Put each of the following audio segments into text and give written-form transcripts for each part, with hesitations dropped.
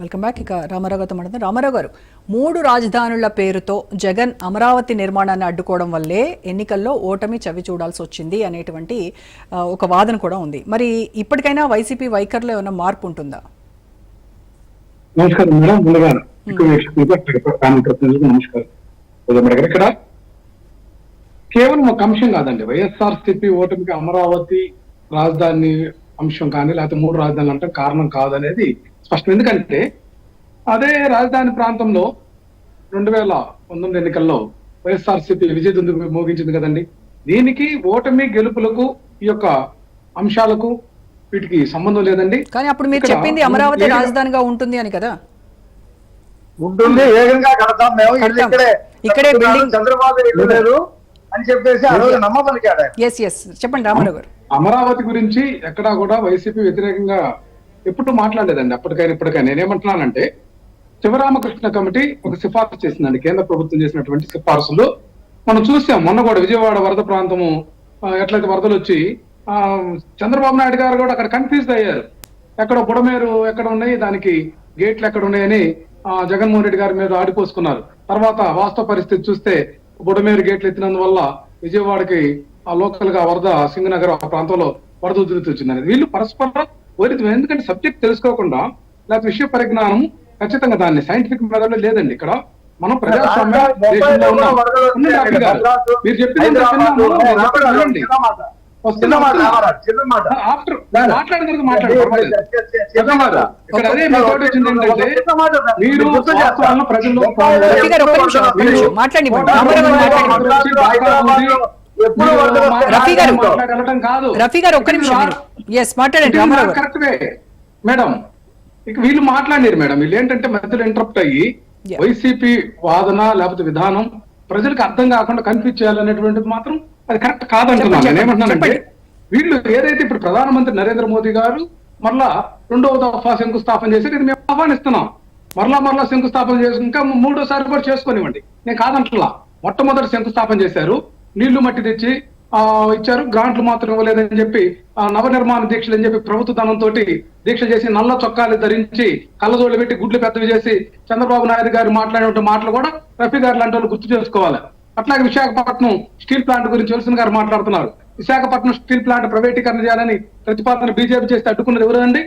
Welcome back. ఇక రామారావు గారితో మాట్లాడుతాం. రామారావు గారు, 3 రాజధానుల పేరుతో జగన్ అమరావతి నిర్మాణాన్ని అడ్డుకోవడం వల్లే ఎన్నికల్లో ఓటమి చవి చూడాల్సి వచ్చింది అనేటువంటి ఒక వాదన కూడా ఉంది. మరి ఇప్పటికైనా వైసీపీ వైఖరిలో ఏమైనా మార్పు ఉంటుందా? నమస్కారం మేడం. ముందుగా నమస్కారం. ఇక్కడ కేవలం ఒక అంశం కాదండి, వైఎస్ఆర్సీపీ ఓటమికి అమరావతి రాజధాని అంశం కానీ లేకపోతే 3 రాజధానులు అంటే కారణం కాదనేది స్పష్టం. ఎందుకంటే అదే రాజధాని ప్రాంతంలో 2019 ఎన్నికల్లో వైఎస్ఆర్సీపీ విజయదుందు మోగించింది కదండి. దీనికి ఓటమి గెలుపులకు ఈ యొక్క అంశాలకు వీటికి సంబంధం లేదండి. కానీ అప్పుడు మీరు చెప్పింది అమరావతి రాజధానిగా ఉంటుంది అని కదా. ఉంటుంది, వేగంగా కడతాం మేము, ఇక్కడే బిల్డింగ్ చంద్రబాబు లేదు అని చెప్పేసి ఆ రోజు నమ్మబలికాడు. చెప్పండి రామారావు గారు. అమరావతి గురించి ఎక్కడా కూడా వైసీపీ వ్యతిరేకంగా ఎప్పుడు మాట్లాడలేదండి. అప్పటికైనా ఇప్పటికైనా నేనేమంటున్నానంటే, శివరామకృష్ణ కమిటీ ఒక సిఫార్సు చేసిందండి. కేంద్ర ప్రభుత్వం చేసినటువంటి సిఫార్సులు మనం చూసాం. మొన్న కూడా విజయవాడ వరద ప్రాంతము ఎట్లయితే వరదలు వచ్చి చంద్రబాబు నాయుడు గారు కూడా అక్కడ కన్ఫ్యూజ్ అయ్యారు. ఎక్కడ బుడమేరు ఎక్కడ ఉన్నాయి, దానికి గేట్లు ఎక్కడ ఉన్నాయని జగన్మోహన్ రెడ్డి గారి మీద ఆడిపోసుకున్నారు. తర్వాత వాస్తవ పరిస్థితి చూస్తే బుడమేరు గేట్లు ఎత్తినందువల్ల విజయవాడకి లోకల్ గా వరద సింగనగర్ ఆ ప్రాంతంలో వరద ఉధృతి వచ్చిందని వీళ్ళు పరస్పర వైరుధ్యం. ఎందుకంటే సబ్జెక్ట్ తెలుసుకోకుండా లేకపోతే విషయ పరిజ్ఞానం ఖచ్చితంగా దాన్ని సైంటిఫిక్ మెథడ్ లేదండి. ఇక్కడ మనం ప్రజాస్వామ్య దేశంలో ఉన్నాం. మీరు చెప్పింది ఇక్కడ అదే మెథడ్ వచ్చింది ఏంటంటే, మీరు ప్రజల్లో కరెక్టే మేడం. ఇక వీళ్ళు మాట్లాడారు మేడం. వీళ్ళు ఏంటంటే మధ్యలో ఇంటరప్ట్ అయ్యి వైసీపీ వాదన లేకపోతే విధానం ప్రజలకు అర్థం కాకుండా కన్ఫ్యూజ్ చేయాలనేటువంటిది మాత్రం అది కరెక్ట్ కాదంటున్నాను. నేను ఏమంటున్నానంటే, వీళ్ళు ఏదైతే ఇప్పుడు ప్రధానమంత్రి నరేంద్ర మోదీ గారు మరలా 2వ దఫా శంకుస్థాపన చేశారు, ఇది మేము ఆహ్వానిస్తున్నాం. మరలా శంకుస్థాపన చేసి ఇంకా 3వసారి కూడా చేసుకునివ్వండి, నేను కాదంటలా. మొట్టమొదటి శంకుస్థాపన చేశారు, నీళ్లు మట్టి తెచ్చి ఇచ్చారు, గ్రాంట్లు మాత్రం ఇవ్వలేదని చెప్పి నవనిర్మాణ దీక్షలు అని చెప్పి ప్రభుత్వ ధనంతో దీక్ష చేసి నల్ల చొక్కాలు ధరించి కళ్ళజోళ్ళు పెట్టి గుడ్లు పెద్దవి చేసి చంద్రబాబు నాయుడు గారు మాట్లాడిన మాటలు కూడా రఫీ గారు లాంటి వాళ్ళు గుర్తు చేసుకోవాలి. అట్లాగే విశాఖపట్నం స్టీల్ ప్లాంట్ గురించి విల్సన్ గారు మాట్లాడుతున్నారు. విశాఖపట్నం స్టీల్ ప్లాంట్ ప్రైవేటీకరణ చేయాలని ప్రతిపాదన బీజేపీ చేస్తే అడ్డుకున్నది ఎవరండి?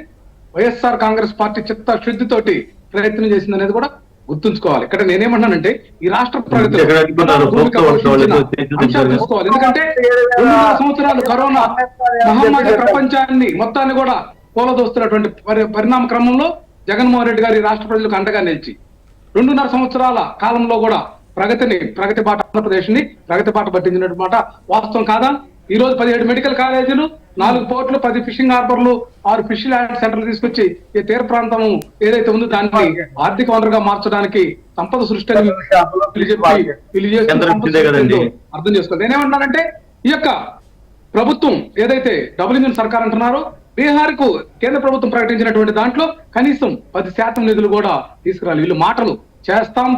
వైఎస్ఆర్ కాంగ్రెస్ పార్టీ చిత్త శుద్ధితోటి ప్రయత్నం చేసింది అనేది కూడా గుర్తుంచుకోవాలి. ఇక్కడ నేనేమంటున్నానంటే, ఈ రాష్ట్ర ప్రగతిలో అంశాలు చూసుకోవాలి. ఎందుకంటే 2.5 సంవత్సరాలు కరోనా మహమ్మారి ప్రపంచాన్ని మొత్తాన్ని కూడా కూలదోస్తున్నటువంటి పరిణామ క్రమంలో జగన్మోహన్ రెడ్డి గారి రాష్ట్ర ప్రజలకు అండగా నిలిచి 2.5 సంవత్సరాల కాలంలో కూడా ప్రగతి బాట ఆంధ్రప్రదేశ్ ని ప్రగతి బాట పట్టించినటువంటి మాట వాస్తవం కాదా? ఈ రోజు 17 మెడికల్ కాలేజీలు, 4 పోర్టులు, 10 ఫిషింగ్ హార్బర్లు, 6 ఫిష్ ల్యాండ్ సెంటర్లు తీసుకొచ్చి ఈ తీర ప్రాంతం ఏదైతే ఉందో దాన్ని ఆర్థిక వనరుగా మార్చడానికి సంపద సృష్టి అర్థం చేసుకోవాలి. నేనేమంటున్నానంటే, ఈ యొక్క ప్రభుత్వం ఏదైతే డబుల్ ఇంజిన్ సర్కార్ అంటున్నారో, బీహార్ కు కేంద్ర ప్రభుత్వం ప్రకటించినటువంటి దాంట్లో కనీసం 10% నిధులు కూడా తీసుకురాలి. వీళ్ళు మాటలు చేస్తాం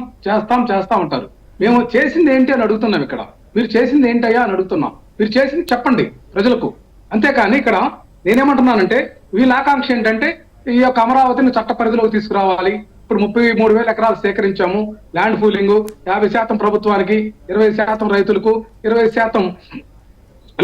ఉంటారు. మేము చేసింది ఏంటి అని అడుగుతున్నాం. ఇక్కడ మీరు చేసింది ఏంటయ్యా అని అడుగుతున్నాం. మీరు చేసింది చెప్పండి ప్రజలకు. అంతేకాని ఇక్కడ నేనేమంటున్నానంటే, వీళ్ళ ఆకాంక్ష ఏంటంటే ఈ యొక్క అమరావతిని చట్ట పరిధిలోకి తీసుకురావాలి. ఇప్పుడు 33,000 ఎకరాలు సేకరించాము. ల్యాండ్ పూలింగ్ 50% ప్రభుత్వానికి, 20% రైతులకు, 20%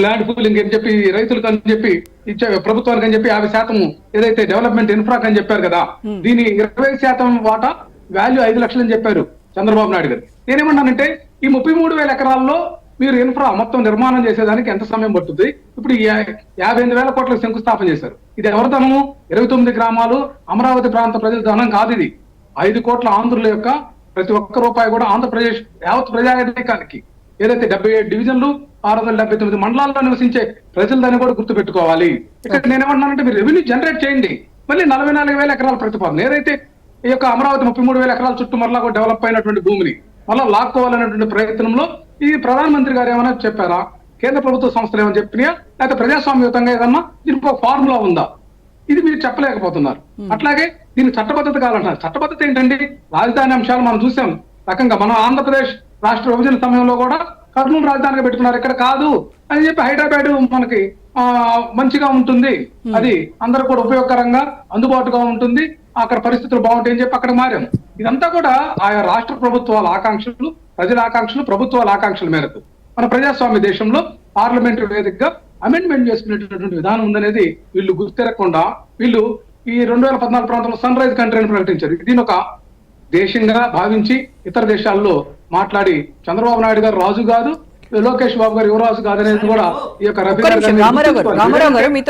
ల్యాండ్ పూలింగ్ అని చెప్పి రైతులకు అని చెప్పి ఇచ్చే ప్రభుత్వానికి అని చెప్పి 50% ఏదైతే డెవలప్మెంట్ ఇన్ఫ్రాక్ అని చెప్పారు కదా, దీని 20% వాటా వాల్యూ 5 లక్షలు అని చెప్పారు చంద్రబాబు నాయుడు గారు. నేనేమన్నానంటే, ఈ 33,000 ఎకరాల్లో మీరు ఇన్ఫ్రా మొత్తం నిర్మాణం చేసేదానికి ఎంత సమయం పడుతుంది? ఇప్పుడు 58,000 కోట్లకు శంకుస్థాపన చేశారు. ఇది ఎవరి ధనము? 29 గ్రామాలు అమరావతి ప్రాంత ప్రజల ధనం కాదు. ఇది 5 కోట్ల ఆంధ్రుల యొక్క ప్రతి ఒక్క రూపాయి కూడా ఆంధ్రప్రదేశ్ యావత్ ప్రజానీకానికి ఏదైతే 77 డివిజన్లు 679 మండలాల్లో నివసించే ప్రజల దాన్ని కూడా గుర్తు పెట్టుకోవాలి. ఇక్కడ నేనేమన్నానంటే, మీరు రెవెన్యూ జనరేట్ చేయండి. మళ్ళీ 44,000 ఎకరాల ప్రతిపాదన ఏదైతే ఈ యొక్క అమరావతి 33,000 ఎకరాల చుట్టూ మరలా కూడా డెవలప్ అయినటువంటి భూమిని మళ్ళా లాక్కోవాలనేటువంటి ప్రయత్నంలో ఈ ప్రధానమంత్రి గారు ఏమైనా చెప్పారా? కేంద్ర ప్రభుత్వ సంస్థలు ఏమైనా చెప్పినాయా? లేకపోతే ప్రజాస్వామ్యయుతంగా ఏదన్నా దీనికి ఒక ఫార్ములా ఉందా? ఇది మీరు చెప్పలేకపోతున్నారు. అట్లాగే దీన్ని చట్టబద్ధత కావాలంటున్నారు. చట్టబద్ధత ఏంటండి? రాజధాని అంశాలు మనం చూసాం. రకంగా మన ఆంధ్రప్రదేశ్ రాష్ట్ర విభజన సమయంలో కూడా కర్నూలు రాజధానిగా పెట్టుకున్నారు. ఇక్కడ కాదు అని చెప్పి హైదరాబాద్ మనకి మంచిగా ఉంటుంది, అది అందరూ కూడా ఉపయోగకరంగా అందుబాటుగా ఉంటుంది, అక్కడ పరిస్థితులు బాగుంటాయని చెప్పి అక్కడ మారాం. ఇదంతా కూడా ఆయా రాష్ట్ర ప్రభుత్వాల ఆకాంక్షలు, ప్రజల ఆకాంక్షలు, ప్రభుత్వాల ఆకాంక్షల మేరకు మన ప్రజాస్వామ్య దేశంలో పార్లమెంటరీ వేదికగా అమెండ్మెంట్ చేసుకునేటటువంటి విధానం ఉందనేది వీళ్ళు గుర్తెరగకుండా వీళ్ళు ఈ 2014 ప్రాంతంలో సన్ రైజ్ కంట్రీ అని ప్రకటించారు. దీని ఒక దేశంగా భావించి ఇతర దేశాల్లో మాట్లాడి చంద్రబాబు నాయుడు గారు రాజు కాదు, లోకేష్ బాబు గారు యువరాజు కాదు అనేది కూడా ఈ యొక్క రవి గారు రామారావు గారు మీతో